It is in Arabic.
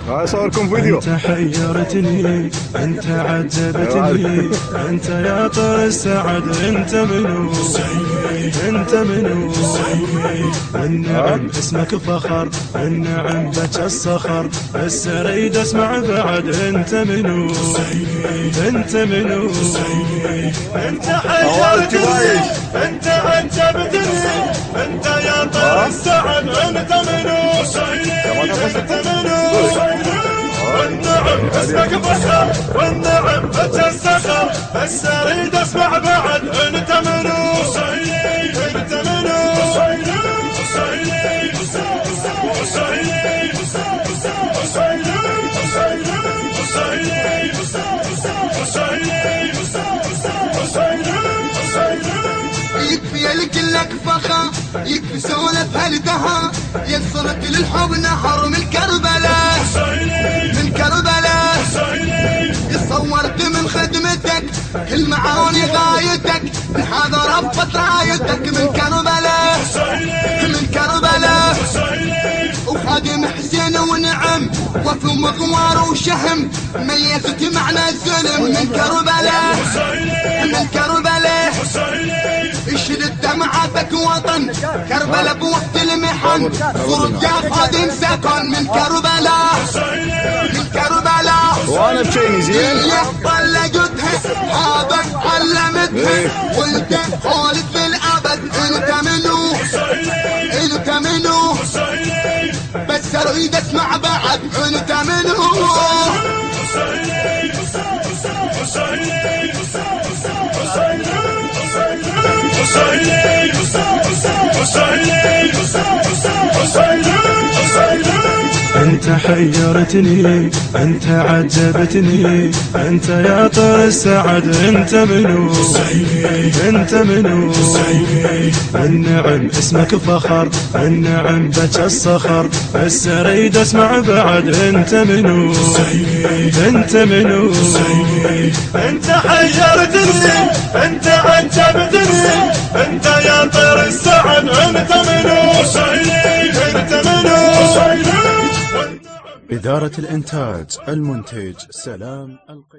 اصوركم فيديو. انت حيرتني، انت عجبتني، انت يا طير السعد، انت منو؟ انت منو؟ والنعم اسمك فخر، النعم بك الصخر، بس اريد اسمع بعد انت منو؟ انت منو؟ انت حيرتني، انت عجبتني، انت يا طير السعد، انت منو؟ انت منو؟ والنعم اسمك فخر، والنعم بك الصخر، بس اريد اسمع بعد انت منو؟ انت منو؟ يكفي لك فخر، يكفي سولف هالدها، يصلك للحب نهر من كربلاء، من كربلاء. صورت من خدمتك كل معاني غايتك، هذا ربط رايتك من كربلاء، من كربلاء. وخادم حسين ونعم وفي مغوار وشهم، ميزت معنى الزلم من كربلاء، من كربلاء. اشد دمعتك وطن كربلاء بوقت المحن، صرت يا خادم سكن من كربلاء، من كربلاء. وانا بشيني زين طلقتها هذا علمتها، وانت خالد في الابد. انت منو؟ انت منو؟ بس اريد اسمع بعد انت منو؟ انت حيرتني، انت عجبتني، انت يا طير السعد، انت منو؟ انت منو؟ النعم اسمك فخر، النعم بك الصخر، بس اريد اسمع بعد انت منو؟ انت منو؟ انت حيرتني، انت عجبتني، انت يا طير السعد، انت منو؟ انت منو؟ إدارة الإنتاج المنتج سلام